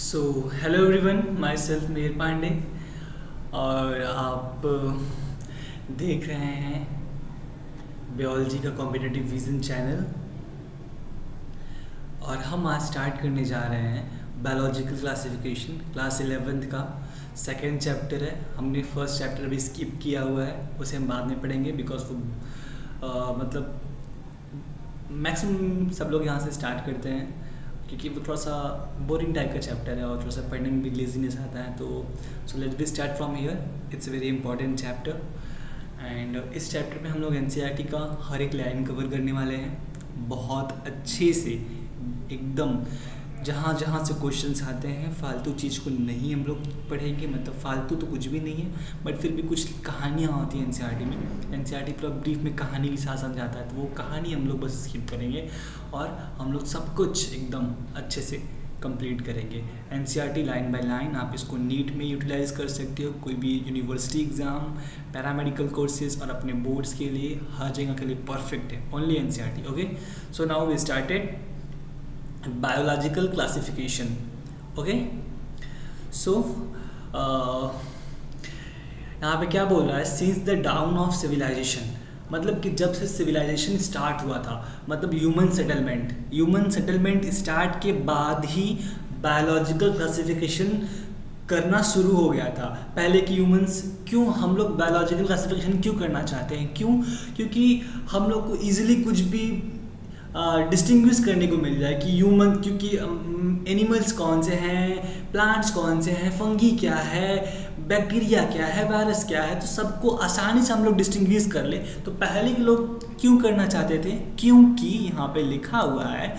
सो hello everyone, myself Mehar Pandey और आप देख रहे हैं बायोलॉजी का कॉम्पिटिटिव विजन चैनल। और हम आज स्टार्ट करने जा रहे हैं बायोलॉजिकल क्लासिफिकेशन क्लास 11th का सेकेंड चैप्टर है। हमने फर्स्ट चैप्टर अभी स्किप किया हुआ है, उसे हम बाद में पढ़ेंगे बिकॉज वो मतलब मैक्सिमम सब लोग यहाँ से स्टार्ट करते हैं क्योंकि वो थोड़ा सा बोरिंग टाइप का चैप्टर है और थोड़ा सा पढ़ने में भी लेजीनेस आता है। तो so let's be start from here. It's a very important chapter and इस चैप्टर में हम लोग एनसीईआरटी का हर एक लाइन कवर करने वाले हैं बहुत अच्छे से, एकदम जहाँ जहाँ से क्वेश्चंस आते हैं। फालतू चीज़ को नहीं हम लोग पढ़ेंगे, मतलब फालतू तो कुछ भी नहीं है बट फिर भी कुछ कहानियाँ होती हैं एनसीईआरटी में। एनसीईआरटी पूरा ब्रीफ में कहानी के साथ समझाता है, तो वो कहानी हम लोग बस स्किप करेंगे और हम लोग सब कुछ एकदम अच्छे से कंप्लीट करेंगे। एनसीईआरटी लाइन बाय लाइन आप इसको नीट में यूटिलाइज कर सकते हो, कोई भी यूनिवर्सिटी एग्ज़ाम, पैरामेडिकल कोर्सेज और अपने बोर्ड्स के लिए हर जगह के लिए परफेक्ट है। Only NCERT. Okay, so now we started biological classification. Okay, so यहाँ पे क्या बोल रहा है, since the dawn of civilization, मतलब कि जब से सिविलाइजेशन स्टार्ट हुआ था, मतलब ह्यूमन सेटलमेंट स्टार्ट के बाद ही बायोलॉजिकल क्लासिफिकेशन करना शुरू हो गया था। पहले की ह्यूमंस, क्यों हम लोग बायोलॉजिकल क्लासिफिकेशन क्यों करना चाहते हैं, क्योंकि हम लोग को ईजिली कुछ भी डिस्टिंग्विश करने को मिल जाए कि ह्यूमन, क्योंकि एनिमल्स कौन से हैं, प्लांट्स कौन से हैं, फंगी क्या है, बैक्टीरिया क्या है, वायरस क्या है, तो सबको आसानी से हम लोग डिस्टिंग्विश कर ले। तो पहले के लोग क्यों करना चाहते थे, क्योंकि यहाँ पे लिखा हुआ है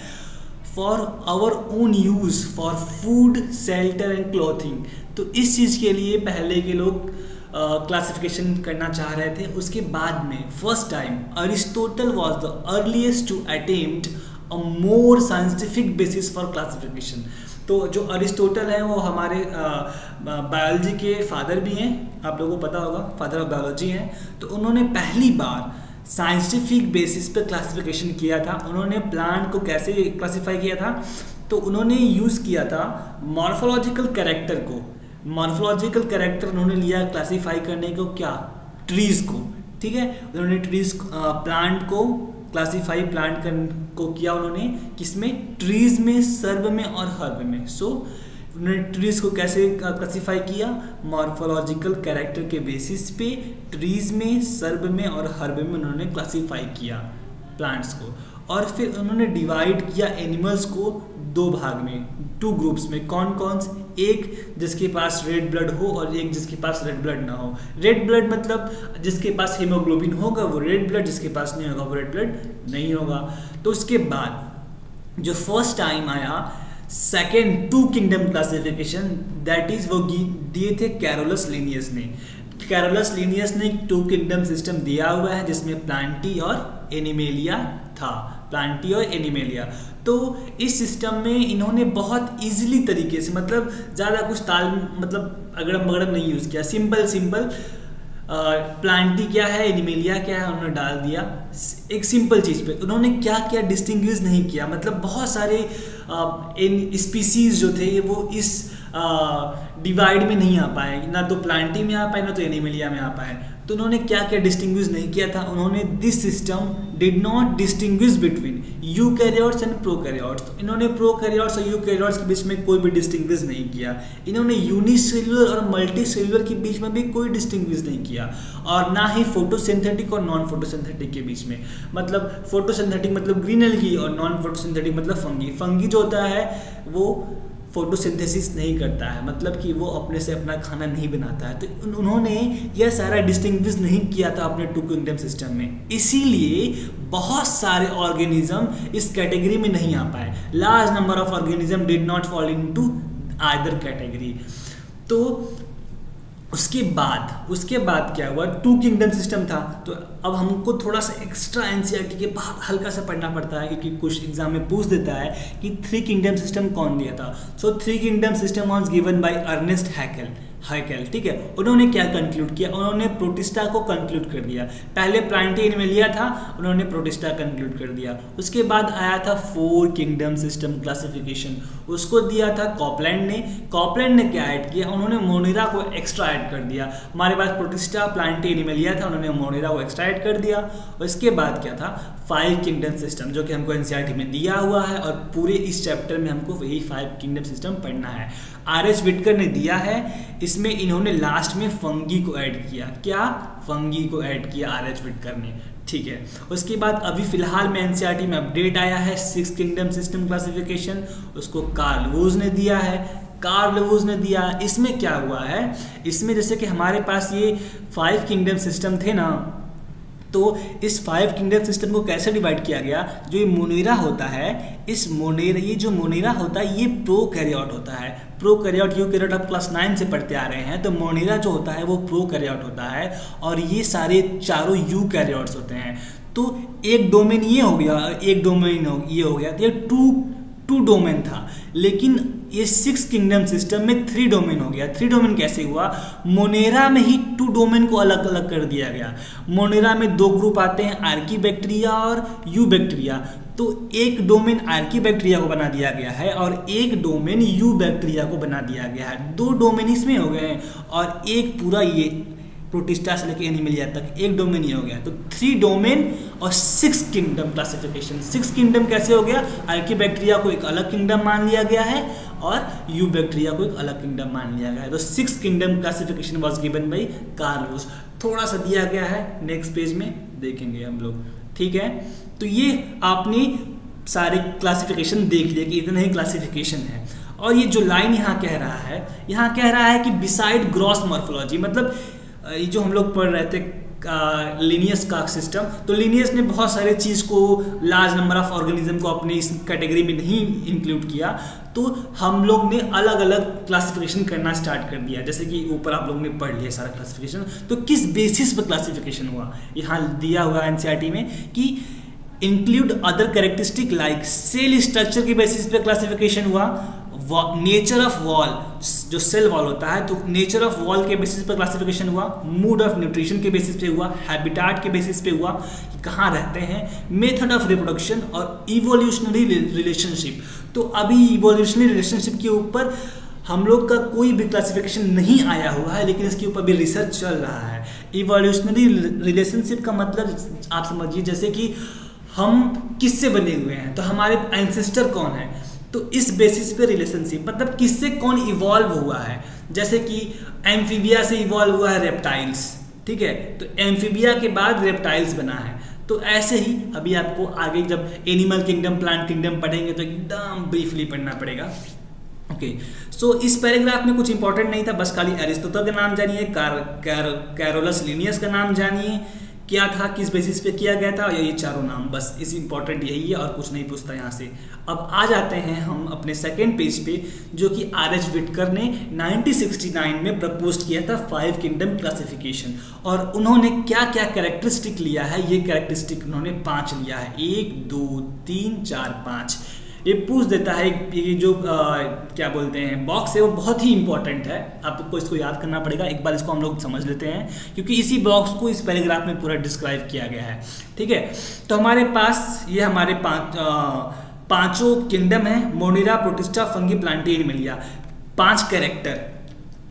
for our own use for food, shelter and clothing. तो इस चीज़ के लिए पहले के लोग क्लासिफिकेशन करना चाह रहे थे। उसके बाद में first time Aristotle was the earliest to attempt a more scientific basis for classification. तो जो अरिस्टोटल है वो हमारे बायोलॉजी के फादर भी हैं, आप लोगों को पता होगा, फादर ऑफ बायोलॉजी हैं। तो उन्होंने पहली बार साइंटिफिक बेसिस पे क्लासिफिकेशन किया था। उन्होंने प्लांट को कैसे क्लासीफाई किया था, तो उन्होंने यूज़ किया था मॉर्फोलॉजिकल कैरेक्टर को। मॉर्फोलॉजिकल कैरेक्टर उन्होंने लिया क्लासीफाई करने को, क्या, ट्रीज को। ठीक है, उन्होंने ट्रीज प्लांट को क्लासीफाई को किया उन्होंने किसमें, ट्रीज में, सर्ब में और हर्ब में। सो उन्होंने ट्रीज को कैसे क्लासीफाई किया, मॉर्फोलॉजिकल कैरेक्टर के बेसिस पे ट्रीज में, सर्ब में और हर्ब में उन्होंने क्लासीफाई किया प्लांट्स को। और फिर उन्होंने डिवाइड किया एनिमल्स को दो भाग में, टू ग्रुप्स में। कौन कौन से, एक जिसके पास रेड ब्लड हो और एक जिसके पास रेड ब्लड ना हो। रेड ब्लड मतलब जिसके पास हीमोग्लोबिन होगा वो रेड ब्लड, जिसके पास नहीं होगा वो रेड ब्लड नहीं होगा। तो उसके बाद जो फर्स्ट टाइम आया second two kingdom classification, that is वो दिए थे कैरोलस लिनियस ने। कैरोलस लिनियस ने टू किंगडम सिस्टम दिया हुआ है जिसमें प्लांटी और एनिमेलिया था, प्लांटी और एनिमेलिया। तो इस सिस्टम में इन्होंने बहुत इजीली तरीके से, मतलब ज़्यादा कुछ मतलब अगड़म बगड़म नहीं यूज़ किया, सिंपल प्लांटी क्या है, एनिमेलिया क्या है, उन्होंने डाल दिया एक सिंपल चीज़ पे। उन्होंने क्या किया, डिस्टिंग्विश नहीं किया, मतलब बहुत सारे स्पीसीज जो थे वो इस डिवाइड में नहीं आ पाए, ना तो प्लांटी में आ पाए ना तो एनिमेलिया में आ पाए। तो उन्होंने क्या क्या डिस्टिंग्विश नहीं किया था, उन्होंने this system did not distinguish between eukaryotes and prokaryotes. तो इन्होंने प्रोकैरियोट्स और यूकैरियोट्स के बीच में कोई भी डिस्टिंग्विश नहीं किया। इन्होंने यूनिसेल्युलर और मल्टीसेल्युलर के बीच में भी कोई डिस्टिंग्विश नहीं किया, और ना ही फोटोसिंथेटिक और नॉन फोटोसिंथेटिक के बीच में। मतलब फोटोसिंथेटिक मतलब ग्रीन एल्गी और नॉन फोटोसिंथेटिक मतलब फंगी। फंगी जो होता है वो फोटोसिंथेसिस नहीं करता है, मतलब कि वो अपने से अपना खाना नहीं बनाता है। तो उन्होंने यह सारा डिस्टिंग्विश नहीं किया था अपने टू किंगडम सिस्टम में, इसीलिए बहुत सारे ऑर्गेनिज्म इस कैटेगरी में नहीं आ पाए। Large number of organism did not fall into either category. तो उसके बाद क्या हुआ, टू किंगडम सिस्टम था। तो अब हमको थोड़ा सा एक्स्ट्रा एनसीईआरटी के बाहर हल्का सा पढ़ना पड़ता है, क्योंकि कुछ एग्जाम में पूछ देता है कि थ्री किंगडम सिस्टम कौन दिया था। So three kingdom system was given by Ernest Haeckel. Haeckel, ठीक है। उन्होंने क्या कंक्लूड किया, उन्होंने प्रोटिस्टा को कंक्लूड कर दिया। पहले प्लांटेआ एनिमलिया था, उन्होंने प्रोटिस्टा कंक्लूड कर दिया। उसके बाद आया था 4 किंगडम सिस्टम क्लासिफिकेशन, उसको दिया था कॉपलैंड ने। कॉपलैंड ने क्या ऐड किया, उन्होंने मोनेरा को एक्स्ट्रा ऐड कर दिया। हमारे पास प्रोटिस्टा प्लांटेआ एनिमलिया था, उन्होंने मोनेरा को एक्स्ट्रा ऐड कर दिया। उसके बाद क्या था, 5 किंगडम सिस्टम, जो कि हमको एनसीईआरटी में दिया हुआ है और पूरे इस चैप्टर में हमको वही 5 किंगडम सिस्टम पढ़ना है। आर.एच. विटकर ने दिया है, इसमें इन्होंने लास्ट में फंगी को ऐड किया। क्या, फंगी को ऐड किया आर.एच. विटकर ने, ठीक है। उसके बाद अभी फिलहाल में एनसीईआरटी में अपडेट आया है 6 किंगडम सिस्टम क्लासिफिकेशन, उसको कार्ल लुईस ने दिया है। कार्ल लुईस ने दिया, इसमें क्या हुआ है, इसमें जैसे कि हमारे पास ये 5 किंगडम सिस्टम थे ना, तो इस 5 किंगडम सिस्टम को कैसे डिवाइड किया गया, जो ये मोनेरा होता है, इस मोनेरा, ये जो मोनेरा होता है ये प्रोकैरियोट होता है। प्रोकैरियोट यूकैरियोट आप क्लास 9 से पढ़ते आ रहे हैं, तो मोनेरा जो होता है वो प्रोकैरियोट होता है और ये सारे चारों यूकैरियोट्स होते हैं। तो एक डोमेन ये हो गया, एक डोमेन ये हो गया, तो ये टू डोमेन था, लेकिन ये 6 किंगडम सिस्टम में 3 डोमेन हो गया। 3 डोमेन कैसे हुआ, मोनेरा में ही 2 डोमेन को अलग अलग कर दिया गया। मोनेरा में 2 ग्रुप आते हैं, आर्कीबैक्टीरिया और यू बैक्टीरिया, तो एक डोमेन आर्कीबैक्टीरिया को बना दिया गया है और एक डोमेन यू बैक्टीरिया को बना दिया गया है। 2 डोमेन इसमें हो गए हैं और एक पूरा ये प्रोटिस्टा से लेकर एनिमलिया तक एक डोमेन ही हो गया। तो 3 डोमेन और 6 किंगडम क्लासिफिकेशन। 6 किंगडम कैसे हो गया, आर्कीबैक्टीरिया को एक अलग किंगडम मान लिया गया है और यू बैक्टीरिया को एक अलग किंगडम मान लिया गया है। तो 6 kingdom classification was given by Carl Lewis. थोड़ा सा दिया गया है, नेक्स्ट पेज में देखेंगे हम लोग, ठीक है। तो ये आपने सारे क्लासिफिकेशन देख लिया कि इतने ही क्लासिफिकेशन है। और ये जो लाइन यहाँ कह रहा है, यहाँ कह रहा है कि बिसाइड ग्रॉस मॉर्फोलॉजी, मतलब ये जो हम लोग पढ़ रहे थे लिनियस का सिस्टम, तो लिनियस ने बहुत सारे चीज़ को, लार्ज नंबर ऑफ ऑर्गेनिज्म को अपने इस कैटेगरी में नहीं इंक्लूड किया, तो हम लोग ने अलग अलग क्लासिफिकेशन करना स्टार्ट कर दिया। जैसे कि ऊपर आप लोग ने पढ़ लिया सारा क्लासिफिकेशन, तो किस बेसिस पर क्लासिफिकेशन हुआ, यहाँ दिया हुआ एनसीईआरटी में कि include other characteristic like cell structure के बेसिस पे क्लासिफिकेशन हुआ, नेचर ऑफ वॉल, जो सेल वॉल होता है तो नेचर ऑफ वॉल के बेसिस पर क्लासिफिकेशन हुआ, मूड ऑफ न्यूट्रिशन के बेसिस पे हुआ, हैबिटाट के बेसिस पे हुआ कि कहाँ रहते हैं, मेथड ऑफ रिप्रोडक्शन और इवोल्यूशनरी रिलेशनशिप। तो अभी इवोल्यूशनरी रिलेशनशिप के ऊपर हम लोग का कोई भी क्लासिफिकेशन नहीं आया हुआ है, लेकिन इसके ऊपर भी रिसर्च चल रहा है। इवोल्यूशनरी रिलेशनशिप का मतलब आप समझिए जैसे कि हम किससे बने हुए हैं, तो हमारे एंसेस्टर कौन है, तो इस बेसिस पे रिलेशनशिप, मतलब किससे कौन इवॉल्व हुआ है। जैसे कि एम्फीबिया से इवॉल्व हुआ है रेप्टाइल्स, ठीक है, तो एम्फीबिया के बाद रेप्टाइल्स बना है। तो ऐसे ही अभी आपको आगे जब एनिमल किंगडम, प्लांट किंगडम पढ़ेंगे तो एकदम ब्रीफली पढ़ना पड़ेगा। ओके, सो इस पैराग्राफ में कुछ इंपॉर्टेंट नहीं था, बस खाली एरिस्टोटल का नाम जानिए, कैरोलस लिनियस का नाम जानिए, क्या था, किस बेसिस पे किया गया था, और ये चारों नाम, बस इस इंपॉर्टेंट यही है और कुछ नहीं पूछता यहाँ से। अब आ जाते हैं हम अपने सेकेंड पेज पे, जो कि आर.एच. विटकर ने 1969 में प्रपोज किया था 5 किंगडम क्लासिफिकेशन। और उन्होंने क्या क्या कैरेक्टरिस्टिक लिया है, ये कैरेक्टरिस्टिक उन्होंने 5 लिया है, 1 2 3 4 5। ये पूछ देता है, ये जो क्या बोलते हैं बॉक्स है वो बहुत ही इंपॉर्टेंट है, आपको इसको याद करना पड़ेगा। एक बार इसको हम लोग समझ लेते हैं, क्योंकि इसी बॉक्स को इस पैराग्राफ में पूरा डिस्क्राइब किया गया है, ठीक है। तो हमारे पास ये हमारे पांचों किंगडम है, Monera, Protista, Fungi, Plantae, Animalia, 5 character,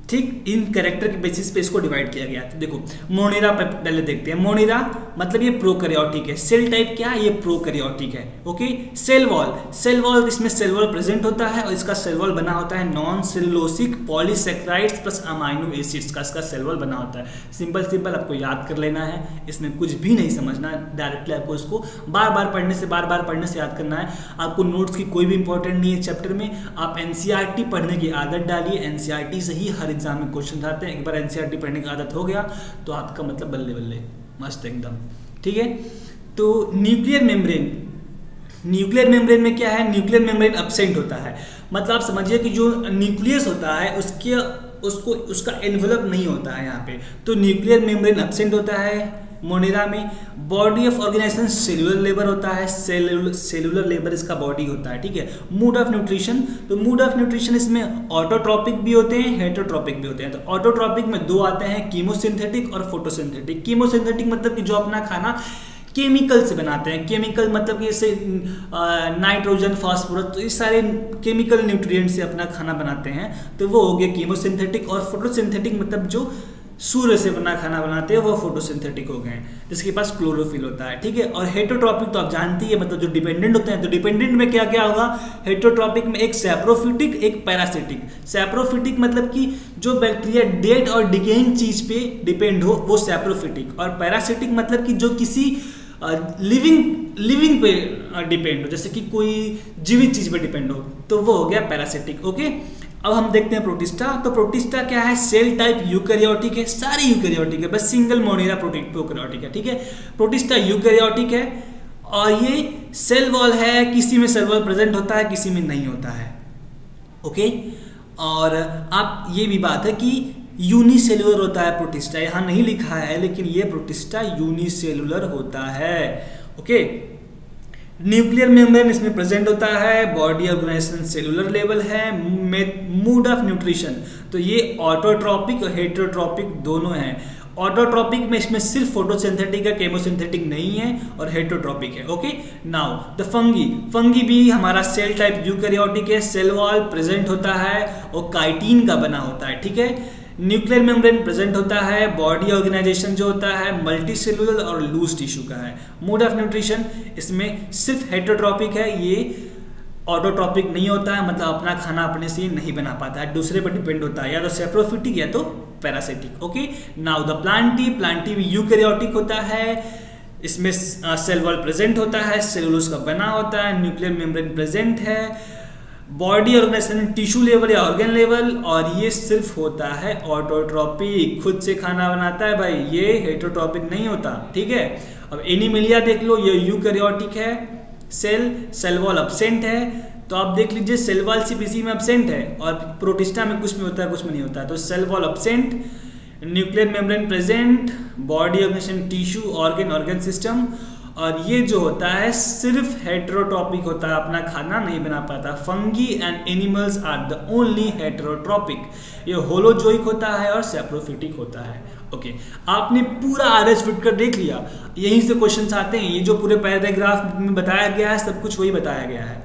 ठीक। इन कैरेक्टर के बेसिस पे इसको डिवाइड किया गया। तो देखो मोनेरा पहले देखते हैं। मोनेरा मतलब ये प्रोकैरियोटिक है, सेल टाइप क्या है, ये प्रोकैरियोटिक है, okay. Cell wall, cell wall, इसमें सेल वॉल प्रेजेंट होता है और इसका सेल वॉल बना होता है non cellulosic polysaccharides plus amino acids का इसका सेल वॉल बना होता है। सिंपल आपको याद कर लेना है, इसमें कुछ भी नहीं समझना, डायरेक्टली आपको इसको बार बार पढ़ने से याद करना है। आपको नोट्स की कोई भी इंपॉर्टेंट नहीं है चैप्टर में, आप एनसीईआरटी पढ़ने की आदत डालिए, एनसीईआरटी से ही हर एग्जाम में क्वेश्चन आते हैं। एक बार एनसीईआरटी पढ़ने की आदत हो गया तो आपका मतलब बल्ले बल्ले मस्त एकदम, ठीक है। तो न्यूक्लियर मेम्ब्रेन में क्या है, न्यूक्लियर मेम्ब्रेन एब्सेंट होता है, मतलब आप समझिए कि जो न्यूक्लियस होता है उसका एनवेलप नहीं होता है यहाँ पे, तो न्यूक्लियर मेम्ब्रेन एब्सेंट होता है। मोनेरा में। बॉडी ऑफ ऑर्गेनाइजेशन सेलुलर लेबर होता है, सेलुलर लेबर इसका बॉडी होता है, ठीक है। मोड ऑफ न्यूट्रिशन, तो मोड ऑफ न्यूट्रिशन इसमें ऑटोट्रॉपिक भी होते हैं, हेटरोट्रॉपिक भी होते हैं। तो ऑटोट्रॉपिक में दो आते हैं, कीमोसिंथेटिक और फोटोसिंथेटिक। कीमोसिंथेटिक मतलब कि जो अपना खाना केमिकल से बनाते हैं, केमिकल मतलब कि जैसे नाइट्रोजन, फास्फोरस, तो इस सारे केमिकल न्यूट्रिएंट से अपना खाना बनाते हैं, तो वो हो गया कीमोसिंथेटिक। और फोटोसिंथेटिक मतलब जो सूर्य से अपना खाना बनाते हैं वो फोटोसिंथेटिक हो गए, जिसके पास क्लोरोफिल होता है, ठीक है। और हेटरोट्रॉपिक तो आप जानते ही है, मतलब जो डिपेंडेंट होते हैं। तो डिपेंडेंट में क्या क्या होगा, हेटरोट्रॉपिक में एक सैप्रोफिटिक, एक पैरासिटिक। सैप्रोफिटिक मतलब कि जो बैक्टीरिया डेड और डिकेइंग चीज पे डिपेंड हो वो सैप्रोफिटिक, और पैरासिटिक मतलब कि जो किसी लिविंग पे डिपेंड हो, जैसे कि कोई जीवित चीज पे डिपेंड हो, तो वो हो गया पैरासिटिक। ओके, अब हम देखते हैं प्रोटिस्टा। तो प्रोटिस्टा क्या है, सेल टाइप यूकैरियोटिक है, सारे यूकैरियोटिक है, बस सिंगल मोनेरा प्रोकैरियोटिक है, ठीक है। प्रोटिस्टा यूकैरियोटिक है और ये सेल वॉल है, किसी में सेल वॉल प्रेजेंट होता है, किसी में नहीं होता है। ओके, और आप ये भी बात है कि यूनिसेलुलर होता है प्रोटिस्टा, यहाँ नहीं लिखा है लेकिन ये प्रोटिस्टा यूनिसेलुलर होता है। ओके, न्यूक्लियर मेम्ब्रेन इसमें प्रेजेंट होता है, बॉडी ऑर्गेनाइजेशन सेलुलर लेवल है। मोड ऑफ न्यूट्रिशन, तो ये ऑटोट्रॉपिक और हेटरोट्रॉपिक दोनों हैं। ऑटोट्रॉपिक में इसमें सिर्फ फोटोसिंथेटिक है, केमोसिंथेटिक नहीं है, और हेटरोट्रॉपिक है। ओके, नाउ द फंगी भी हमारा सेल टाइप यूकैरियोटिक है, सेल वॉल प्रेजेंट होता है और काइटिन का बना होता है, ठीक है। न्यूक्लियर मेम्ब्रेन प्रेजेंट होता है, बॉडी ऑर्गेनाइजेशन जो होता है मल्टी सेलुलर और लूज टिश्यू का है। मोड ऑफ न्यूट्रिशन इसमें सिर्फ हेटरोट्रॉपिक है, ये ऑटोट्रॉपिक नहीं होता है, मतलब अपना खाना अपने से नहीं बना पाता है, दूसरे पर डिपेंड होता है, या तो सैप्रोफिटिक या तो parasitic. Okay, now the Plantae भी यूकैरियोटिक होता है, इसमें सेल वॉल प्रेजेंट होता है, सेलुलोज का बना होता है, न्यूक्लियर मेम्ब्रेन प्रेजेंट है, बॉडी ऑर्गेनाइजेशन टिश्यू लेवल या ऑर्गन लेवल, और ये सिर्फ होता है ऑटोट्रॉपिक, खुद से खाना बनाता है भाई, ये हेटरोट्रॉपिक नहीं होता, ठीक है। अब एनिमिलिया देख लो, ये यूकैरियोटिक है, सेल वॉल एब्सेंट है, तो आप देख लीजिए सेल वॉल सिर्फ इसी में एब्सेंट है, और प्रोटिस्टा में कुछ में होता है कुछ में नहीं होता है। तो cell wall absent, nuclear membrane present, body organisation tissue organ system, और ये जो होता है सिर्फ हेटरोट्रॉपिक होता है, अपना खाना नहीं बना पाता। Fungi and animals are the only heterotrophic, ये होलोजोइक होता है और सैप्रोफिटिक होता है। ओके, आपने पूरा आरएच फिटकर देख लिया, यहीं से क्वेश्चंस आते हैं, ये जो पूरे पैराग्राफ में बताया गया है सब कुछ वही बताया गया है।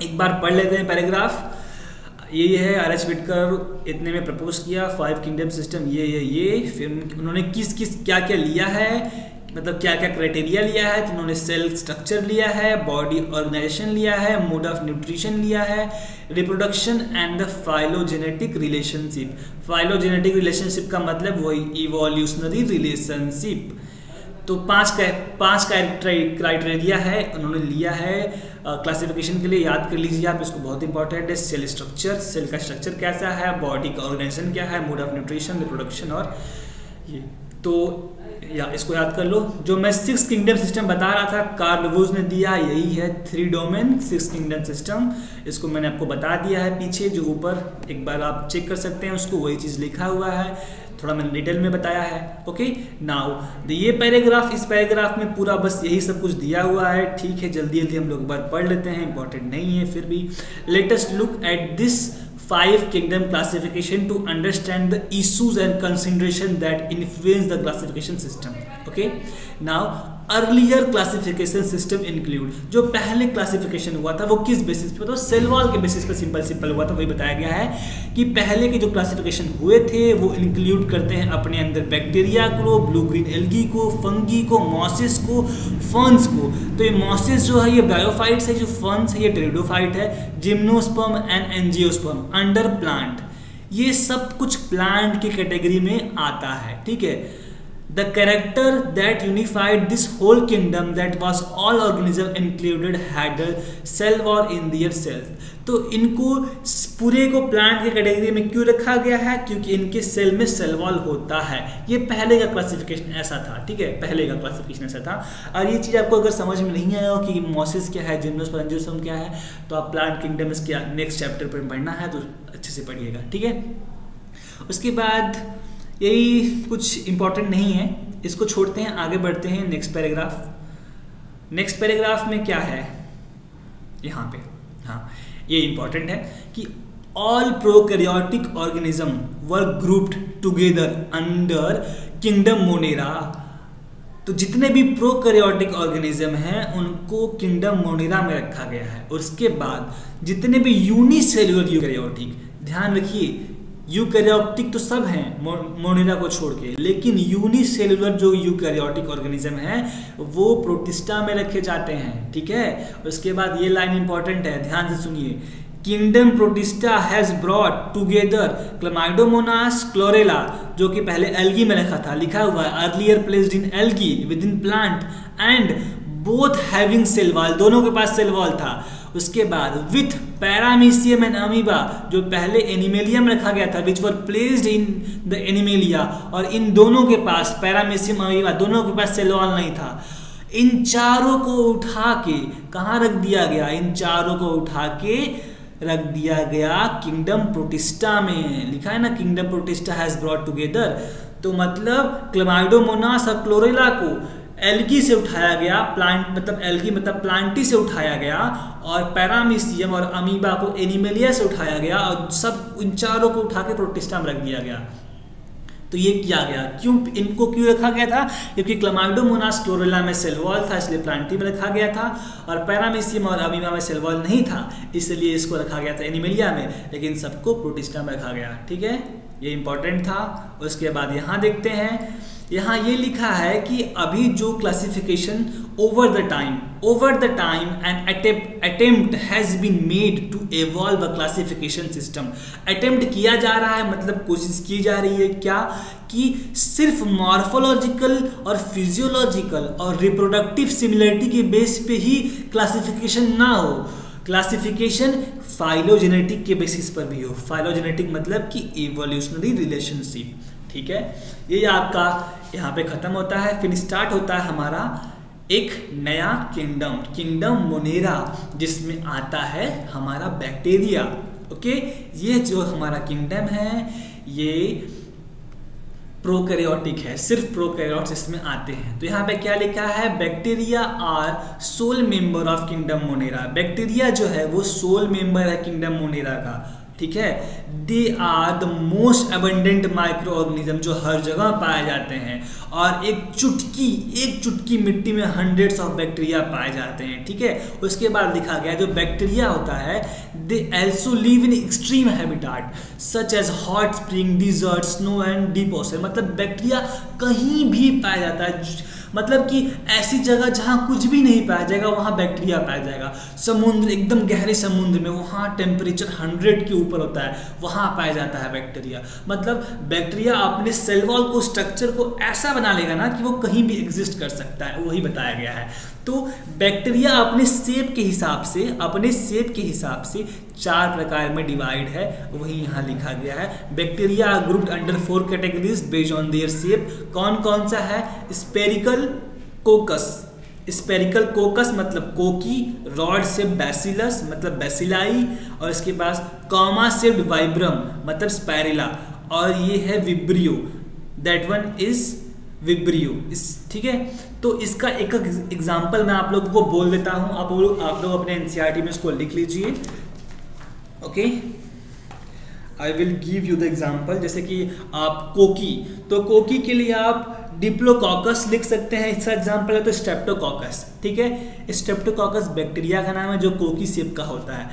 एक बार पढ़ लेते हैं पैराग्राफ। ये है आरएच विटकर इतने में प्रपोज किया 5 किंगडम सिस्टम, ये फिर उन्होंने किस क्या क्या लिया है, मतलब क्या क्या क्राइटेरिया लिया है। तो उन्होंने सेल स्ट्रक्चर लिया है, बॉडी ऑर्गेनाइजेशन लिया है, मोड ऑफ न्यूट्रिशन लिया है, reproduction and the phylogenetic relationship. Phylogenetic relationship का मतलब वही इवोल्यूशनरी रिलेशनशिप। तो पांच क्राइटेरिया है उन्होंने लिया है क्लासिफिकेशन के लिए, याद कर लीजिए आप इसको, बहुत इंपॉर्टेंट है। सेल स्ट्रक्चर, सेल का स्ट्रक्चर कैसा है, बॉडी का ऑर्गेनाइजेशन क्या है, मोड ऑफ न्यूट्रिशन, रिप्रोडक्शन, और ये तो या इसको याद कर लो। जो मैं 6 किंगडम सिस्टम बता रहा था कार्ल वुज ने दिया, यही है 3 डोमेन 6 किंगडम सिस्टम। इसको मैंने आपको बता दिया है पीछे, जो ऊपर एक बार आप चेक कर सकते हैं उसको, वही चीज़ लिखा हुआ है, थोड़ा मैंने डिटेल में बताया है। ओके, नाउ ये पैराग्राफ, इस पैराग्राफ में पूरा बस यही सब कुछ दिया हुआ है, ठीक है। जल्दी हम लोग एक बार पढ़ लेते हैं, इंपॉर्टेंट नहीं है फिर भी। Let us look at this 5 kingdom classification to understand the issues and consideration that influence the classification system. Okay, now earlier classification system include, जो पहले क्लासिफिकेशन हुआ था वो किस बेसिस पे, तो सेल वॉल के बेसिस पे सिंपल हुआ था, वही बताया गया है कि पहले के जो क्लासिफिकेशन हुए थे वो इंक्लूड करते हैं अपने अंदर बैक्टीरिया को, ब्लू ग्रीन एल्गी को, फंगी को, मॉसिस को, फर्न्स को। तो ये मॉसिस जो है ये ब्रायोफाइट्स है, जो फर्न्स है ये टेरिडोफाइट है, gymnosperm and angiosperm under plant, ये सब कुछ प्लांट की कैटेगरी में आता है, ठीक है। The character that unified this whole kingdom, that was all organism included, had a cell wall in their cells. तो इनको पूरे को प्लांट के कैटेगरी में क्यों रखा गया है, क्योंकि इनके सेल में सेल वॉल होता है। ये पहले का क्लासिफिकेशन ऐसा था, ठीक है, पहले का क्लासिफिकेशन ऐसा था। और ये चीज़ आपको अगर समझ में नहीं आया हो कि मॉसिस क्या है, जिम्नोस्पर्म एंजियोस्पर्म क्या है, तो आप प्लांट किंगडम इसके नेक्स्ट चैप्टर पर पढ़ना है तो अच्छे से पढ़िएगा, ठीक है। उसके बाद यही कुछ इम्पोर्टेंट नहीं है, इसको छोड़ते हैं, आगे बढ़ते हैं नेक्स्ट पैराग्राफ। नेक्स्ट पैराग्राफ में क्या है यहाँ पे, हाँ ये इंपॉर्टेंट है कि all prokaryotic organism were grouped together under kingdom Monera. तो जितने भी प्रोकैरियोटिक ऑर्गेनिज्म हैं उनको किंगडम मोनेरा में रखा गया है। और उसके बाद जितने भी यूनिसेल्युलर यूकैरियोटिक, ध्यान रखिए यूकैरियोटिक तो सब हैं मोनेरा को छोड़ के, लेकिन यूनिसेल्युलर जो यूकैरियोटिक ऑर्गेनिज्म हैं वो प्रोटिस्टा में रखे जाते हैं, ठीक है। उसके बाद ये लाइन इंपॉर्टेंट है, ध्यान से सुनिए। Kingdom protista has brought together Chlamydomonas chlorella, जो कि पहले एल्गी में रखा था, लिखा हुआ है earlier placed in algae within plant and both having cell wall, दोनों के पास सेल वॉल था। उसके बाद विथ पैरामीशियम एंड अमीबा, जो पहले एनिमेलिया में रखा गया था, which were placed in the Animalia, और इन दोनों के पास पैरामीशियम अमीबा दोनों के पास सेल वॉल नहीं था। इन चारों को उठा के कहाँ रख दिया गया, इन चारों को उठा के रख दिया गया किंगडम प्रोटिस्टा में। लिखा है ना kingdom protista has brought together, तो मतलब क्लमाइडोमोनास और क्लोरेला को एल्गी से उठाया गया, प्लांट मतलब एल्गी मतलब प्लांटी से उठाया गया, और पैरामीशियम और अमीबा को एनिमेलिया से उठाया गया, और सब इन चारों को उठा के प्रोटिस्टा में रख दिया गया। तो ये किया गया, क्यों इनको क्यों रखा गया था, क्योंकि क्लमाइडोमोनास क्लोरेला में सेल वॉल था इसलिए प्लांटी में रखा गया था, और पैरामीशियम और अमीबा में सेल वॉल नहीं था इसलिए इसको रखा गया था एनिमेलिया में, लेकिन सबको प्रोटिस्टा में रखा गया, ठीक है, ये इंपॉर्टेंट था। उसके बाद यहाँ देखते हैं, यहाँ ये लिखा है कि अभी जो classification over the time an attempt has been made to evolve a classification system. अटेम्प्ट किया जा रहा है मतलब कोशिश की जा रही है क्या, कि सिर्फ मॉर्फोलॉजिकल और फिजियोलॉजिकल और रिप्रोडक्टिव सिमिलरिटी के बेस पे ही क्लासिफिकेशन ना हो, क्लासिफिकेशन फाइलोजेनेटिक के बेसिस पर भी हो। फाइलोजेनेटिक मतलब कि इवोल्यूशनरी रिलेशनशिप, ठीक है। ये आपका यहाँ पे खत्म होता है, फिर स्टार्ट होता है हमारा एक नया किंगडम मोनेरा, जिसमें आता है हमारा बैक्टीरिया। ओके, ये जो हमारा किंगडम है ये प्रोकैरियोटिक है, सिर्फ प्रोकैरियोट्स इसमें आते हैं। तो यहाँ पे क्या लिखा है, bacteria are sole member of kingdom Monera. Bacteria जो है वो सोल मेंबर है किंगडम मोनेरा का, ठीक है। They are the most abundant microorganism, जो हर जगह पाए जाते हैं, और एक चुटकी मिट्टी में हंड्रेड्स ऑफ बैक्टीरिया पाए जाते हैं, ठीक है। उसके बाद लिखा गया जो बैक्टीरिया होता है they also live in extreme habitat such as hot spring, desert, snow and deep ocean. मतलब बैक्टीरिया कहीं भी पाया जाता है, मतलब कि ऐसी जगह जहाँ कुछ भी नहीं पाया जाएगा वहाँ बैक्टीरिया पाया जाएगा। समुद्र, एकदम गहरे समुद्र में, वहाँ टेम्परेचर 100 के ऊपर होता है, वहाँ पाया जाता है बैक्टीरिया। मतलब बैक्टीरिया अपने सेल वॉल को, स्ट्रक्चर को ऐसा बना लेगा ना कि वो कहीं भी एग्जिस्ट कर सकता है, वही बताया गया है। तो बैक्टीरिया अपने शेप के हिसाब से 4 प्रकार में डिवाइड है, वही यहाँ लिखा गया है। Bacteria are grouped under 4 categories based on their shape. कौन कौन सा है, स्पेरिकल कोकस मतलब कोकी, रॉड शेप बैसिलस मतलब बैसिलाई, और इसके पास कॉमा शेप्ड वाइब्रम मतलब स्पाइरेला, और ये है vibrio, that one is vibrio, ठीक है। तो इसका एक एग्जाम्पल मैं आप लोगों को बोल देता हूं, आप लोग अपने एनसीईआरटी में इसको लिख लीजिए। Okay, I will give you the example. जैसे कि आप कोकी, तो कोकी के लिए आप डिप्लोकॉकस लिख सकते हैं, इसका एग्जाम्पल है तो स्ट्रेप्टोकॉकस, ठीक है। स्ट्रेप्टोकॉकस बैक्टीरिया का नाम है जो कोकी शेप का होता है।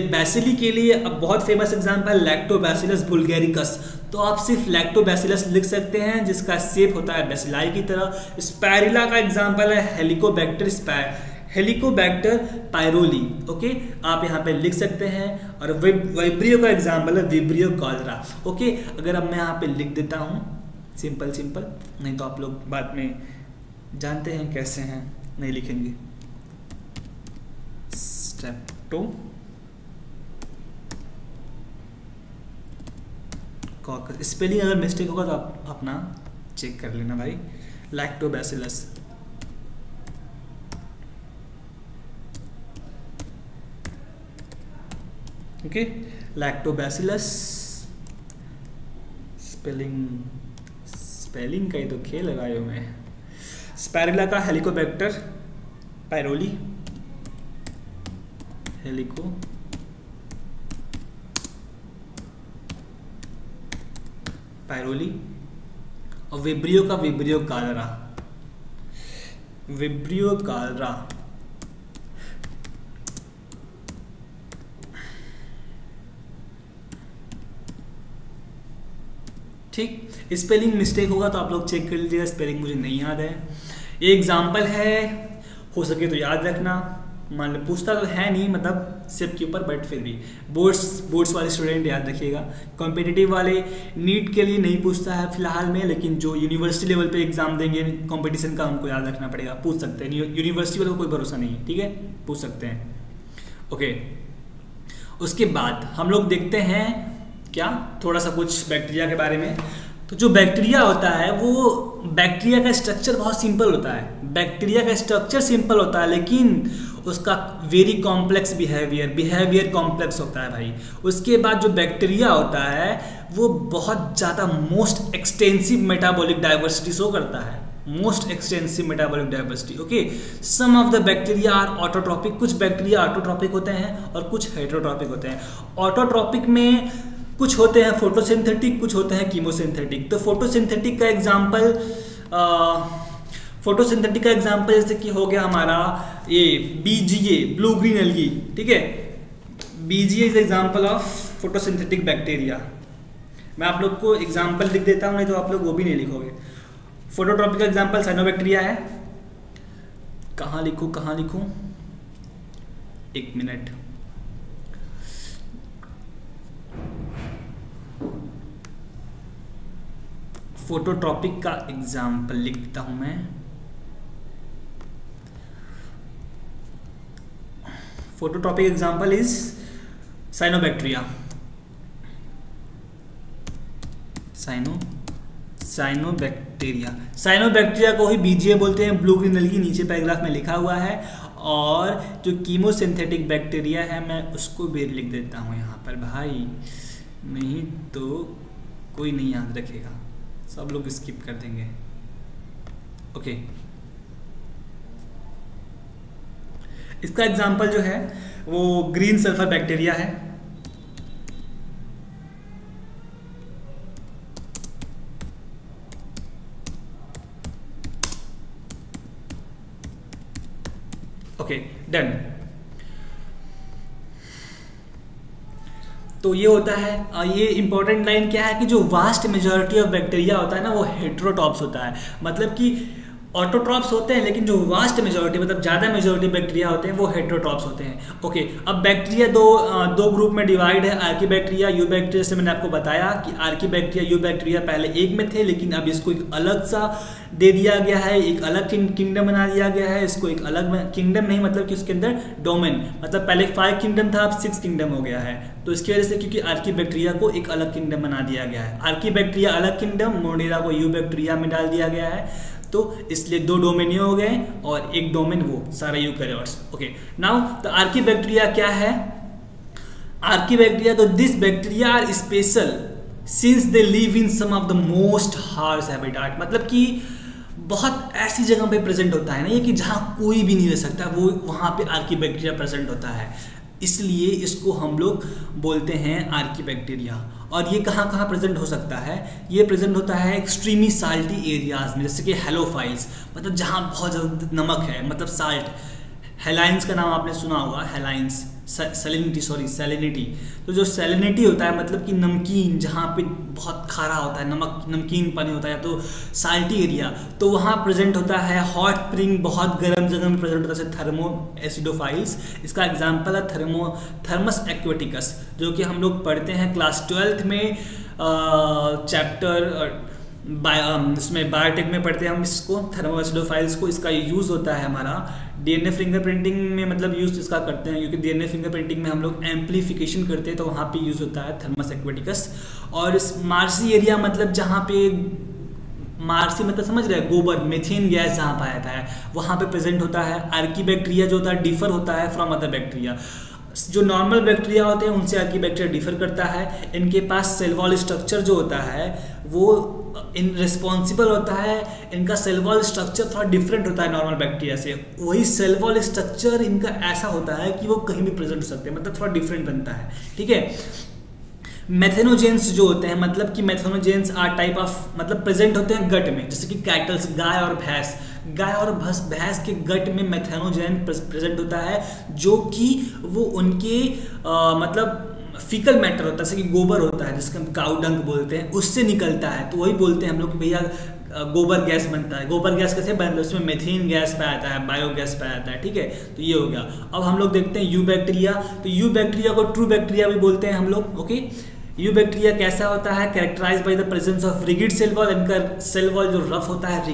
बैसिली के लिए अब बहुत फेमस एग्जाम्पल लैक्टोबैसिलस बुल्गेरिकस, तो आप सिर्फ लैक्टोबैसिलस लिख सकते हैं जिसका शेप होता है बैसिलाई की तरह। स्पाइरेला का एग्जाम्पल है हेलिकोबैक्टर पायरोली, ओके, आप यहाँ पे लिख सकते हैं। और वाइब्रियो का एग्जाम्पल है विब्रियो कॉलरा, ओके। अगर अब मैं यहाँ पे लिख देता हूँ सिंपल, नहीं तो आप लोग बाद में जानते हैं कैसे हैं, नहीं लिखेंगे। स्ट्रेप्टोकॉकस, स्पेलिंग अगर मिस्टेक होगा तो आप अपना चेक कर लेना भाई। लैक्टोबैसिलस, ओके, लैक्टोबैसिलस, स्पेलिंग का ही तो खेल लगाए हुए हैं। स्पायरुला का हेलिकोबैक्टर पायरोली, हेलिको पायरोली, और विब्रियो का विब्रियो कालरा, विब्रियो कालरा। ठीक, स्पेलिंग मिस्टेक होगा तो आप लोग चेक कर लीजिएगा, स्पेलिंग मुझे नहीं याद है। ये एग्जाम्पल है, हो सके तो याद रखना। मान लो पूछता तो है नहीं मतलब सिर्फ के ऊपर, बट फिर भी बोर्ड्स वाले स्टूडेंट याद रखिएगा। कॉम्पिटिटिव वाले नीट के लिए नहीं पूछता है फिलहाल में, लेकिन जो यूनिवर्सिटी लेवल पे एग्जाम देंगे कंपटीशन का, उनको याद रखना पड़ेगा, पूछ सकते हैं। यूनिवर्सिटी वालों को कोई भरोसा नहीं है, ठीक है, पूछ सकते हैं। ओके, उसके बाद हम लोग देखते हैं क्या, थोड़ा सा कुछ बैक्टीरिया के बारे में। तो जो बैक्टीरिया होता है वो, बैक्टीरिया का स्ट्रक्चर बहुत सिंपल होता है। बैक्टीरिया का स्ट्रक्चर सिंपल होता है, लेकिन उसका वेरी कॉम्प्लेक्स बिहेवियर कॉम्प्लेक्स होता है भाई। उसके बाद जो बैक्टीरिया होता है वो बहुत ज़्यादा most extensive metabolic diversity show करता है, most extensive metabolic diversity. Okay, some of the bacteria are autotrophic, कुछ बैक्टीरिया ऑटोट्रॉपिक होते हैं और कुछ हेटेरोट्रॉपिक होते हैं। ऑटोट्रॉपिक में कुछ होते हैं फोटोसिंथेटिक, कुछ होते हैं कीमोसिंथेटिक। तो फोटोसिंथेटिक का एग्जांपल जैसे कि हो गया हमारा ये बीजीए, ब्लू ग्रीन एल्गी, ठीक है। BGA is example of photosynthetic bacteria. मैं आप लोग को एग्जांपल लिख देता हूँ, नहीं तो आप लोग वो भी नहीं लिखोगे। फोटोट्रॉपिक का एग्जांपल साइनोबैक्टीरिया है। कहाँ लिखूं, एक मिनट। फोटोट्रॉपिक का एग्जाम्पल लिखता हूं मैं। Phototropic example is cyanobacteria. Cyanobacteria को ही बीजीए बोलते हैं, ब्लू ग्रीन एल्गी नीचे पैराग्राफ में लिखा हुआ है। और जो कीमोसिंथेटिक बैक्टीरिया है मैं उसको भी लिख देता हूं यहाँ पर भाई, नहीं तो कोई नहीं याद रखेगा, सब लोग स्किप कर देंगे। ओके, इसका एग्जांपल जो है वो ग्रीन सल्फर बैक्टीरिया है। Okay, done. तो ये होता है, ये इंपॉर्टेंट लाइन क्या है कि जो वास्ट मेजॉरिटी ऑफ बैक्टीरिया होता है ना वो हेटेरोट्रॉप्स होता है। मतलब कि ऑटोट्रॉप्स होते हैं, लेकिन जो वास्ट मेजॉरिटी मतलब ज़्यादा मेजॉरिटी बैक्टीरिया होते हैं वो हेटेरोट्रॉप्स होते हैं। ओके, अब बैक्टीरिया दो ग्रुप में डिवाइड है, आर्की बैक्टीरिया, यू बैक्टीरिया। से मैंने आपको बताया कि आर्की बैक्टीरिया, यू बैक्टीरिया पहले एक में थे, लेकिन अब इसको एक अलग सा दे दिया गया है, एक अलग किंगडम बना दिया गया है इसको। एक अलग किंगडम नहीं मतलब कि उसके अंदर डोमेन, मतलब पहले 5 किंगडम था, अब 6 किंगडम हो गया है। तो इसकी वजह से क्योंकि आर्की बैक्टीरिया को एक अलग किंगडम बना दिया गया है, आर्की बैक्टीरिया अलग किंगडम, मोनेरा को यू बैक्टीरिया में डाल दिया गया है। तो इसलिए 2 डोमेन हो गए और एक डोमेन वो सारा eukaryotes. Okay, now the archaebacteria क्या है? आर्की बैक्टीरिया, तो this bacteria are special since they live in some of the most harsh habitat. मतलब कि बहुत ऐसी जगह पे प्रेजेंट होता है ना ये कि जहाँ कोई भी नहीं रह सकता, वो वहाँ पे आर्की बैक्टीरिया प्रेजेंट होता है, इसलिए इसको हम लोग बोलते हैं आर्की बैक्टीरिया। और ये कहाँ कहाँ प्रेजेंट हो सकता है? ये प्रेजेंट होता है एक्सट्रीमली साल्टी एरियाज में, जैसे कि हेलोफाइल्स, मतलब जहाँ बहुत ज़्यादा नमक है, मतलब साल्ट। हेलाइंस का नाम आपने सुना होगा, हेलाइंस, सैलिनिटी। तो जो सैलिनिटी होता है मतलब कि नमकीन, जहाँ पे बहुत खारा होता है, नमकीन पानी होता है, तो साल्टी एरिया, तो वहाँ प्रेजेंट होता है। हॉट स्प्रिंग, बहुत गर्म जगह में प्रेजेंट होता है, थर्मो एसिडोफाइल्स। इसका एग्जांपल है थर्मस एक्वेटिकस, जो कि हम लोग पढ़ते हैं क्लास 12th में, चैप्टर इसमें बायोटेक में पढ़ते हैं हम इसको, थर्मो एसिडोफाइल्स को। इसका यूज़ होता है हमारा डीएनए फिंगरप्रिंटिंग में, मतलब यूज़ इसका करते हैं क्योंकि डीएनए फिंगरप्रिंटिंग में हम लोग एम्प्लीफिकेशन करते हैं, तो वहाँ पे यूज़ होता है थर्मस एक्वेटिकस। और इस मार्सी एरिया, मतलब जहाँ पे मार्सी मतलब समझ रहे हैं, गोबर, मेथेन गैस जहाँ पाया जाता है, वहाँ पे प्रेजेंट होता है। आर्की बैक्टीरिया जो होता है डिफर होता है फ्रॉम अदर बैक्टीरिया। जो नॉर्मल बैक्टीरिया होते हैं उनसे आर्की बैक्टीरिया डिफर करता है। इनके पास सेल वॉल स्ट्रक्चर जो होता है वो इन रिस्पॉन्सिबल होता है, इनका सेल वॉल स्ट्रक्चर थोड़ा डिफरेंट होता है नॉर्मल बैक्टीरिया से। वही सेल वॉल स्ट्रक्चर इनका ऐसा होता है कि वो कहीं भी प्रेजेंट हो सकते हैं, मतलब थोड़ा डिफरेंट बनता है, ठीक है। मेथेनोजेंस जो होते हैं, मतलब कि मेथेनोजेंस आर टाइप ऑफ, मतलब प्रेजेंट होते हैं गट में, जैसे कि कैटल्स, गाय और भैंस। गाय और भैंस के गट में मेथेनोजेन प्रेजेंट होता है, जो कि वो उनके मतलब फीकल मैटर होता है, जैसे कि गोबर होता है जिसको हम काउ डंग बोलते हैं, उससे निकलता है। तो वही बोलते हैं हम लोग कि भैया गोबर गैस बनता है। गोबर गैस कैसे बनता है, उसमें मेथेन गैस पाया जाता है, बायोगैस पाया जाता है, ठीक है। तो ये हो गया। अब हम लोग देखते हैं यू बैक्टीरिया। तो यू बैक्टीरिया को ट्रू बैक्टीरिया भी बोलते हैं हम लोग, ओके। यू बैक्टीरिया कैसा होता है, characterise by the presence of rigid cell wall. इनका सेल वॉल जो रफ होता है,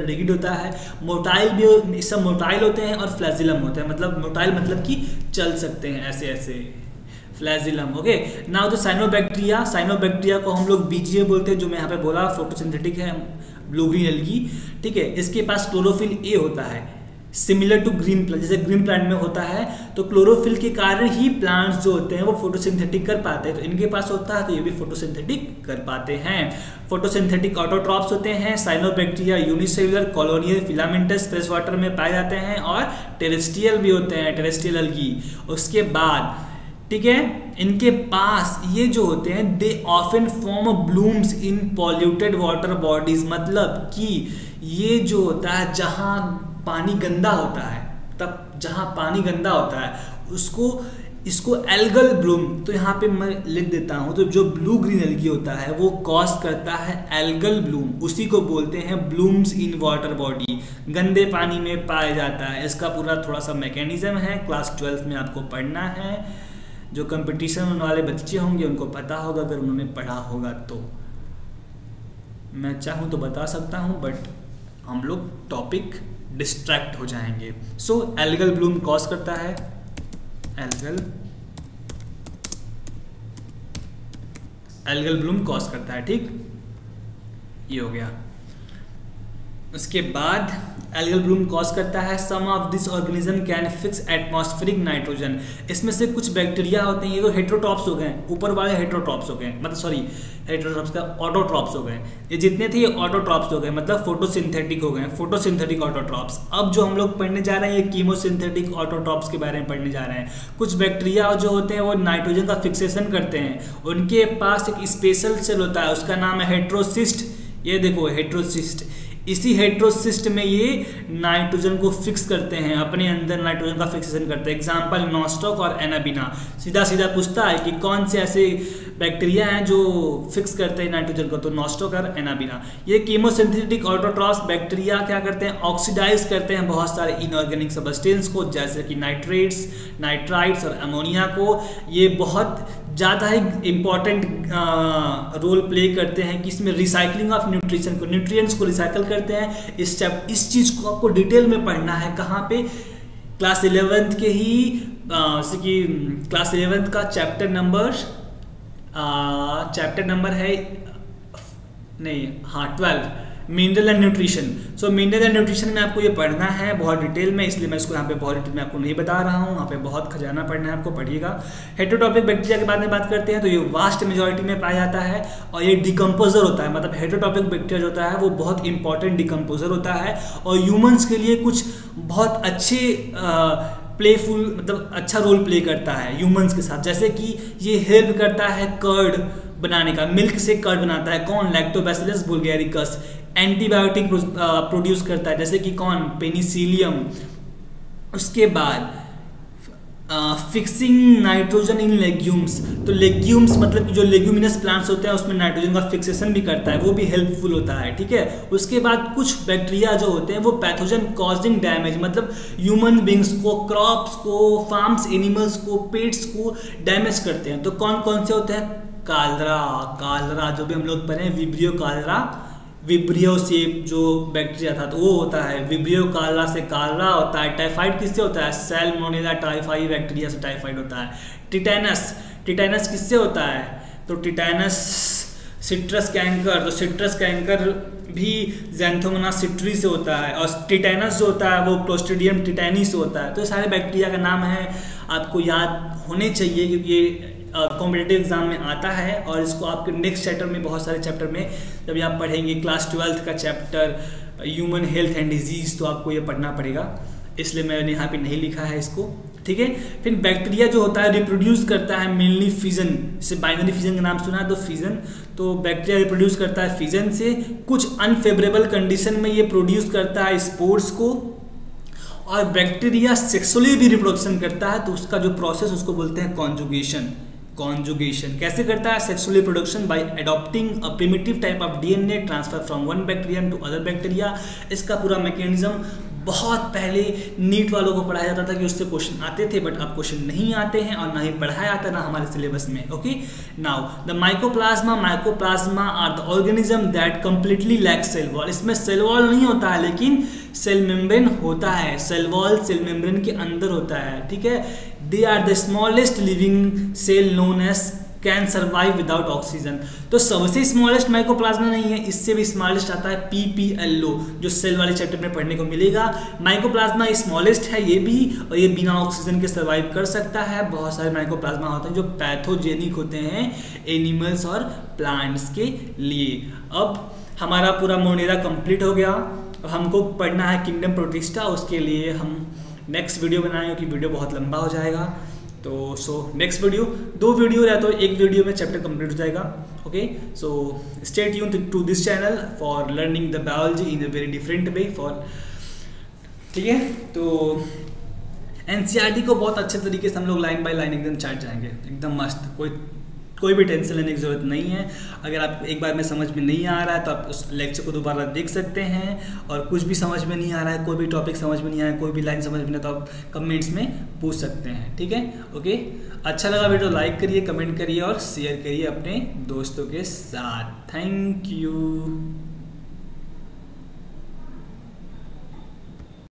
रिगिड होता है। मोटाइल भी, सब मोटाइल होते हैं, और फ्लैजिलम होते हैं, मतलब मोटाइल मतलब कि चल सकते हैं ऐसे ऐसे, flagellum, okay. Now the cyanobacteria. Cyanobacteria को हम लोग बीजीए बोलते हैं, जो मैं यहाँ पे बोला फोटोसिंथेटिक है, ब्लू ग्रीन एल्गी, ठीक है। इसके पास क्लोरोफिल ए होता है, सिमिलर टू ग्रीन प्लांट, जैसे ग्रीन प्लांट में होता है। तो क्लोरोफिल के कारण ही प्लांट्स जो होते हैं वो फोटोसिंथेटिक कर पाते हैं। तो इनके पास होता है, तो ये भी फोटोसिंथेटिक कर पाते हैं। फोटोसिंथेटिक ऑटोट्रॉप्स होते हैं। Cyanobacteria unicellular, colonial, filamentous, fresh water में पाए जाते हैं, और टेरेस्ट्रियल भी होते हैं, टेरेस्ट्रियल एल्गी। उसके बाद, ठीक है, इनके पास ये जो होते हैं, they often form blooms in polluted water bodies, मतलब कि ये जो होता है जहाँ पानी गंदा होता है, तब जहाँ पानी गंदा होता है उसको, इसको एल्गल ब्लूम, तो यहाँ पे मैं लिख देता हूँ। तो जो ब्लू ग्रीन एल्गी होता है वो कॉज करता है एल्गल ब्लूम, उसी को बोलते हैं ब्लूम्स इन वाटर बॉडी, गंदे पानी में पाया जाता है। इसका पूरा थोड़ा सा मैकेनिज्म है, क्लास 12 में आपको पढ़ना है। जो कंपटीशन वाले बच्चे होंगे उनको पता होगा, अगर उन्होंने पढ़ा होगा तो। मैं चाहूँ तो बता सकता हूँ, बट हम लोग टॉपिक डिस्ट्रैक्ट हो जाएंगे। सो एल्गल ब्लूम कॉज करता है, एल्गल ब्लूम कॉज करता है, ठीक, ये हो गया। उसके बाद एल्गल ब्लूम कॉज करता है, some of this organism can fix atmospheric nitrogen. इसमें से कुछ बैक्टीरिया होते हैं, ये तो हेट्रोट्रॉप्स हो गए, ऊपर वाले हेट्रोट्रॉप्स हो गए, मतलब सॉरी हेट्रोट्रॉप्स का ऑटोट्रॉप्स हो गए। ये जितने थे ये ऑटोट्रॉप्स हो गए, मतलब फोटोसिंथेटिक हो गए, फोटोसिंथेटिक ऑटोट्रॉप्स। अब जो हम लोग पढ़ने जा रहे हैं ये कीमोसिंथेटिक ऑटोट्रॉप्स के बारे में पढ़ने जा रहे हैं। कुछ बैक्टीरिया जो होते हैं वो नाइट्रोजन का फिक्सेशन करते हैं। उनके पास एक स्पेशल सेल होता है, उसका नाम है हेट्रोसिस्ट। ये देखो हेट्रोसिस्ट, इसी हेट्रोसिस्ट में ये नाइट्रोजन को फिक्स करते हैं, अपने अंदर नाइट्रोजन का फिक्सेशन करते हैं। एग्जांपल नॉस्टॉक और एनाबिना। सीधा सीधा पूछता है कि कौन से ऐसे बैक्टीरिया हैं जो फिक्स करते हैं नाइट्रोजन को, तो नॉस्टॉक और एनाबिना। ये कीमोसिंथेटिक ऑटोट्रॉप्स बैक्टीरिया क्या करते हैं, ऑक्सीडाइज करते हैं बहुत सारे इनऑर्गेनिक सब्सटेंस को, जैसे कि नाइट्रेट्स, नाइट्राइट्स और अमोनिया को। ये बहुत ज़्यादा ही इम्पॉर्टेंट रोल प्ले करते हैं कि इसमें रिसाइकलिंग ऑफ न्यूट्रिशन को, न्यूट्रिएंट्स को रिसाइकल करते हैं। इस चीज़ को आपको डिटेल में पढ़ना है, कहाँ पे, क्लास 11th के ही, जैसे कि क्लास 11th का चैप्टर नंबर है, नहीं हाँ 12, mineral and nutrition. So mineral and nutrition में आपको ये पढ़ना है बहुत डिटेल में, इसलिए मैं इसको यहाँ पे बहुत डिटेल में आपको नहीं बता रहा हूँ, यहाँ पे बहुत खजाना पढ़ना है आपको, पढ़िएगा। हेटेरोटॉपिक बैक्टीरिया के बारे में बात करते हैं, तो ये वास्ट मेजॉरिटी में पाया जाता है, और ये डिकम्पोजर होता है, मतलब हेटेरोटॉपिक बैक्टीरिया जो होता है वो बहुत इंपॉर्टेंट डिकम्पोजर होता है, और ह्यूमन्स के लिए कुछ बहुत अच्छे प्लेफुल, मतलब अच्छा रोल प्ले करता है ह्यूमंस के साथ। जैसे कि ये हेल्प करता है कर्ड बनाने का, मिल्क से कर्ड बनाता है कौन, लैक्टोबैसिलस बुल्गेरिकस। एंटीबायोटिक प्रोड्यूस करता है, जैसे कि कौन, पेनिसिलियम। उसके बाद फिक्सिंग नाइट्रोजन इन लेग्यूम्स, तो लेग्यूम्स मतलब कि जो लेग्यूमिनस प्लांट्स होते हैं उसमें नाइट्रोजन का फिक्सेशन भी करता है, वो भी हेल्पफुल होता है, ठीक है। उसके बाद कुछ बैक्टीरिया जो होते हैं वो पैथोजन कॉजिंग डैमेज, मतलब ह्यूमन बींग्स को, क्रॉप्स को, फार्म्स एनिमल्स को, पेट्स को डैमेज करते हैं। तो कौन कौन से होते हैं, कालरा जो भी हम लोग पढ़े, विब्रियो कालरा, विब्रियो से जो बैक्टीरिया था तो वो होता है, विब्रियो कालरा से कालरा होता है। टाइफाइड किससे होता है, सैल्मोनेला टाइफाई बैक्टीरिया से टाइफाइड होता है। टिटेनस किससे होता है, तो टिटेनस सिट्रस कैंकर, तो सिट्रस कैंकर भी ज़ैंथोमोनास सिट्री से होता है। और टिटेनस जो होता है वो क्लोस्ट्रीडियम टिटेनी से होता है। तो सारे बैक्टीरिया का नाम है, आपको याद होने चाहिए, क्योंकि ये कॉम्पिटिटिव एग्जाम में आता है और इसको आपके नेक्स्ट चैप्टर में, बहुत सारे चैप्टर में जब आप पढ़ेंगे क्लास 12th का chapter human health and disease, तो आपको ये पढ़ना पड़ेगा, इसलिए मैंने यहाँ पे नहीं लिखा है इसको, ठीक है। फिर बैक्टीरिया जो होता है रिप्रोड्यूस करता है मेनली फिजन से, बाइनरी फिजन का नाम सुना है तो फिजन, तो बैक्टीरिया रिप्रोड्यूस करता है फिजन से, कुछ अनफेवरेबल कंडीशन में ये प्रोड्यूस करता है स्पोर्स को, और बैक्टीरिया सेक्सुअली भी रिप्रोडक्शन करता है, तो उसका जो प्रोसेस उसको बोलते हैं कॉन्जुगेशन। कॉन्जुगेशन कैसे करता है? Sexually production by adopting a primitive type of DNA transfer from one bacterium to other bacteria. इसका पूरा मैकेनिज्म बहुत पहले नीट वालों को पढ़ाया जाता था कि उससे क्वेश्चन आते थे, बट अब क्वेश्चन नहीं आते हैं और ना ही पढ़ाया आता ना हमारे सिलेबस में। Okay, now the mycoplasma are the organism that completely lack cell wall. इसमें सेल वॉल नहीं होता है, लेकिन सेल मेम्ब्रेन होता है। सेल वॉल सेल मेम्ब्रेन के अंदर होता है, ठीक है। They are the smallest living cell known as can survive without oxygen. तो सबसे स्मॉलेस्ट माइकोप्लाज्मा नहीं है, इससे भी स्मॉलेस्ट आता है PPLO, जो सेल वाले चैप्टर में पढ़ने को मिलेगा। माइकोप्लाज्मा स्मॉलेस्ट है ये भी, और ये बिना ऑक्सीजन के सर्वाइव कर सकता है। बहुत सारे माइकोप्लाज्मा होते हैं जो पैथोजेनिक होते हैं एनिमल्स और प्लांट्स के लिए। अब हमारा पूरा मोनेरा कंप्लीट हो गया, हमको पढ़ना है किंगडम प्रोटिस्टा। उसके लिए हम नेक्स्ट वीडियो बनाएंगे, क्योंकि वीडियो बहुत लंबा हो जाएगा। तो सो नेक्स्ट वीडियो, 2 वीडियो रहता है, तो एक वीडियो में चैप्टर कंप्लीट हो जाएगा। Okay, so stay tuned to this channel for learning the biology in a very different way for, ठीक है। तो NCERT को बहुत अच्छे तरीके से हम लोग लाइन बाय लाइन एकदम चाट जाएंगे, एकदम मस्त, कोई भी टेंशन लेने की ज़रूरत नहीं है। अगर आप एक बार में समझ में नहीं आ रहा है तो आप उस लेक्चर को दोबारा देख सकते हैं, और कुछ भी समझ में नहीं आ रहा है, कोई भी टॉपिक समझ में नहीं आया, कोई भी लाइन समझ में नहीं, तो आप कमेंट्स में पूछ सकते हैं, ठीक है। ओके, अच्छा लगा वीडियो लाइक करिए, कमेंट करिए और शेयर करिए अपने दोस्तों के साथ। Thank you.